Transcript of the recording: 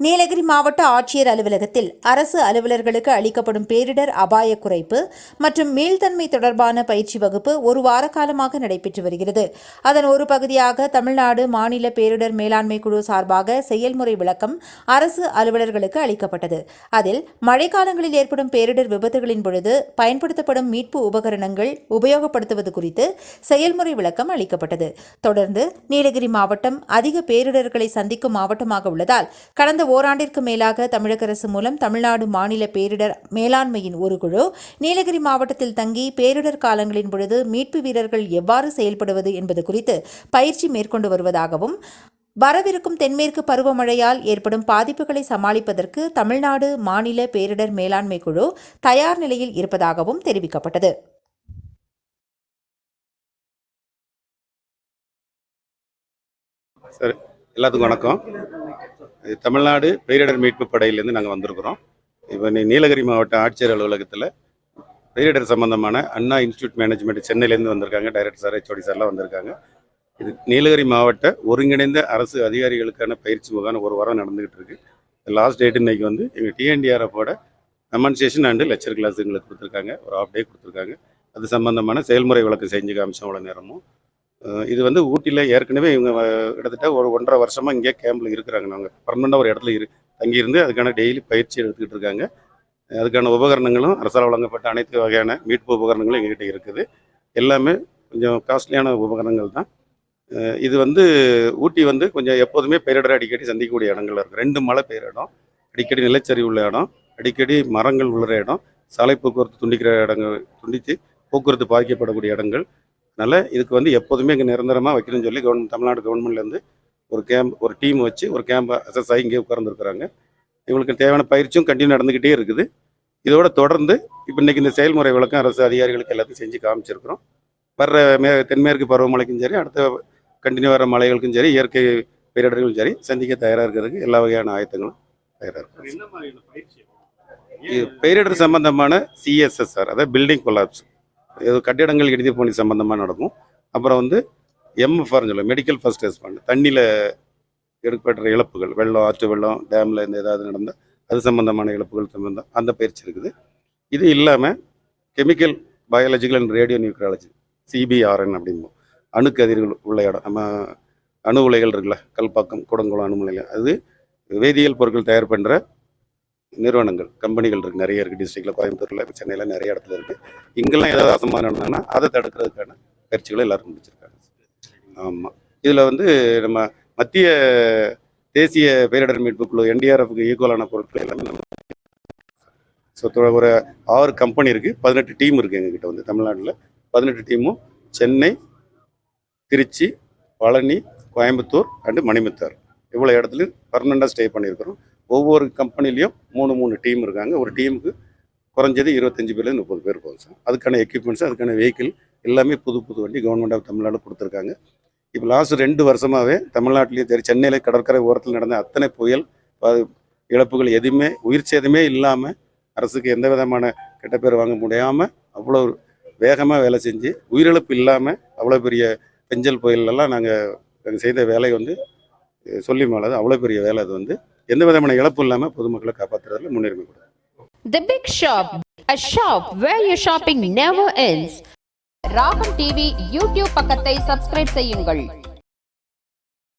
நீலகிரி மாவட்ட ஆட்சியர் அலுவலகத்தில் அரசு அலுவலர்களுக்கு அளிக்கப்படும் பேரிடர் அபாய குறைப்பு மற்றும் மீள்தன்மை தொடர்பான பயிற்சி வகுப்பு ஒரு வார காலமாக நடைபெற்று வருகிறது. அதன் ஒரு பகுதியாக தமிழ்நாடு மாநில பேரிடர் மேலாண்மை குழு சார்பாக செயல்முறை விளக்கம் அரசு அலுவலர்களுக்கு அளிக்கப்பட்டது. அதில் மழைக்காலங்களில் ஏற்படும் பேரிடர் விபத்துகளின் பொழுது பயன்படுத்தப்படும் மீட்பு உபகரணங்கள் உபயோகப்படுத்துவது குறித்து செயல்முறை விளக்கம் அளிக்கப்பட்டது. தொடர்ந்து நீலகிரி மாவட்டம் அதிக பேரிடர்களை சந்திக்கும் மாவட்டமாக உள்ளதால் கடந்த ஓராண்டிற்கு மேலாக தமிழக அரசு மூலம் தமிழ்நாடு மாநில பேரிடர் மேலாண்மையின் ஒரு குழு நீலகிரி மாவட்டத்தில் தங்கி பேரிடர் காலங்களின் பொழுது மீட்பு வீரர்கள் எவ்வாறு செயல்படுவது என்பது குறித்து பயிற்சி மேற்கொண்டு வருவதாகவும், வரவிருக்கும் தென்மேற்கு பருவமழையால் ஏற்படும் பாதிப்புகளை சமாளிப்பதற்கு தமிழ்நாடு மாநில பேரிடர் மேலாண்மை குழு தயார் நிலையில் இருப்பதாகவும் தெரிவிக்கப்பட்டது. எல்லாத்துக்கும் வணக்கம். தமிழ்நாடு பேரிடர் மீட்பு படையிலேருந்து நாங்கள் வந்திருக்கிறோம். இப்போ நீலகிரி மாவட்ட ஆட்சியர் அலுவலகத்தில் பேரிடர் சம்பந்தமான அண்ணா இன்ஸ்டியூட் மேனேஜ்மெண்ட் சென்னையிலேருந்து வந்திருக்காங்க. டைரக்டர் சார், ஹெச்ஓடி சார்லாம் வந்திருக்காங்க. இது நீலகிரி மாவட்ட ஒருங்கிணைந்த அரசு அதிகாரிகளுக்கான பயிற்சி முகாம் ஒரு வாரம் நடந்துகிட்டு இருக்கு. லாஸ்ட் டேட் இன்னைக்கு வந்து எங்கள் டிஎன்டிஆர்எஃபோட டெமான்ஸ்ட்ரேஷன் அண்டு லெக்சர் கிளாஸ் எங்களுக்கு கொடுத்துருக்காங்க. ஒரு ஹாஃப் டே கொடுத்துருக்காங்க. அது சம்பந்தமான செயல்முறை விளக்கம் செஞ்சு காமிச்சோம் அவ்வளோ நேரமும். இது வந்து ஊட்டியில் ஏற்கனவே இவங்க கிட்டத்தட்ட ஒரு 1.5 வருஷமாக இங்கே கேம்பில் இருக்கிறாங்க. நாங்கள் பர்மனெண்டாக ஒரு இடத்துல தங்கியிருந்து அதுக்கான டெய்லி பயிற்சி எடுத்துக்கிட்டு இருக்காங்க. அதுக்கான உபகரணங்களும் அரசால் வழங்கப்பட்ட அனைத்து வகையான மீட்பு உபகரணங்களும் எங்ககிட்ட இருக்குது. எல்லாமே கொஞ்சம் காஸ்ட்லியான உபகரணங்கள் தான். இது வந்து ஊட்டி வந்து கொஞ்சம் எப்போதுமே பேரிடர் அடிக்கடி சந்திக்கக்கூடிய இடங்கள்ல இருக்குது. 2 மலை பெய்கிற இடம், அடிக்கடி நிலச்சரிவு உள்ள இடம், அடிக்கடி மரங்கள் உள்ள இடம், சாலை போக்குவரத்து துண்டிக்கிற இடங்கள், துண்டித்து போக்குவரத்து பாதிக்கப்படக்கூடிய இடங்கள். அதனால் இதுக்கு வந்து எப்போதுமே இங்கே நிரந்தரமாக வைக்கணும்னு சொல்லி தமிழ்நாடு கவர்மெண்ட்லேருந்து ஒரு டீம் வச்சு ஒரு கேம்பை அசஸ் ஆகி இங்கே உட்கார்ந்துருக்குறாங்க. இவங்களுக்கு தேவையான பயிற்சியும் கண்டினியூ நடந்துக்கிட்டே இருக்குது. இதோட தொடர்ந்து இப்போ இன்றைக்கி இந்த செயல்முறை விளக்கம் அரசு அதிகாரிகளுக்கு எல்லாத்தையும் செஞ்சு காமிச்சிருக்கிறோம். வர்ற தென்மேற்கு பருவமழைக்கும் சரி, அடுத்த கண்டினியூ வர மழைகளுக்கும் சரி, இயற்கை பேரிடர்களும் சரி சந்திக்க தயாராக இருக்கிறதுக்கு எல்லா வகையான ஆயத்தங்களும் தயாராக இருக்கும். இது பேரிடர் சம்பந்தமான CSSR, அதாவது பில்டிங் கொலாப்ஸ், கட்டிடங்கள் இடிந்து போனி சம்பந்தமாக நடக்கும். அப்புறம் வந்து MFRன்னு சொல்லுவோம், மெடிக்கல் ஃபர்ஸ்ட் ரெஸ்பாண்ட், தண்ணியில் ஏற்படுற இழப்புகள், வெள்ளம், ஆற்று வெள்ளம், டேமில் இந்த ஏதாவது நடந்தால் அது சம்பந்தமான இழப்புகள் சம்பந்தம் அந்த பயிற்சி இருக்குது. இது இல்லாமல் கெமிக்கல், பயாலஜிக்கல் அண்ட் ரேடியோ நியூக்ராலஜி, CBRN அப்படிம்போம், அணுக்கதிர்கள் உள்ள இடம். நம்ம அணு உலைகள் இருக்குல்ல, கல்பாக்கம், கூடங்குளம் அணு உலைகள், அது வேதியியல் பொருட்கள் தயார் பண்ணுற நிறுவனங்கள், கம்பெனிகள் இருக்குது, நிறைய இருக்குது. டிஸ்ட்ரிக்டில், கோயம்புத்தூரில், சென்னையில் நிறைய இடத்துல இருக்குது. இங்கெல்லாம் ஏதாவது அசம்பாவிதம் நடந்ததுன்னா அதை தடுக்கிறதுக்கான பயிற்சிகளை எல்லாரும் முடிச்சிருக்காங்க. ஆமாம், இதில் வந்து நம்ம மத்திய தேசிய பேரிடர் மீட்பு குழு NDRFக்கு ஈக்குவலான பொருட்கள் எல்லாமே நம்ம ஒரு 6 கம்பெனி இருக்குது, 18 டீம் இருக்குது எங்ககிட்ட. வந்து தமிழ்நாட்டில் 18 டீமும் சென்னை, திருச்சி, பழனி, கோயம்புத்தூர் அண்டு மணிமுத்தார் இவ்வளோ இடத்துலையும் பர்மனெண்டாக ஸ்டே பண்ணியிருக்கிறோம். ஒவ்வொரு கம்பெனிலையும் 3 டீம் இருக்காங்க. ஒரு டீமுக்கு குறைஞ்சது 25 பேர்லேருந்து 30 பேர் போகும் சார். அதுக்கான எக்யூப்மெண்ட்ஸ், அதுக்கான வெஹிக்கிள் எல்லாமே புது வண்டி கவர்மெண்ட் ஆஃப் தமிழ்நாடு கொடுத்துருக்காங்க. இப்போ லாஸ்ட் 2 வருஷமாகவே தமிழ்நாட்டிலேயும் சரி, சென்னையில் கடற்கரை ஓரத்தில் நடந்த அத்தனை புயல் இழப்புகள் எதுவுமே, உயிர் சேதமே இல்லாமல், அரசுக்கு எந்த விதமான கெட்ட பேர் வாங்க முடியாமல் அவ்வளோ வேகமாக வேலை செஞ்சு உயிரிழப்பு இல்லாமல் அவ்வளோ பெரிய பெஞ்சல் புயலெல்லாம் நாங்கள் செய்த வேலை வந்து சொல்லி மாளாது. அவ்வளோ பெரிய வேலை. அது வந்து எந்த விதமான இழப்பு இல்லாமல் பொதுமக்களை காப்பாற்றுறதுல முன்னுரிமை கொடுக்கும். The Big Shop, a shop where your shopping never ends. ராகம் டிவி யூடியூப் பக்கத்தை சப்ஸ்கிரைப் செய்யுங்கள்.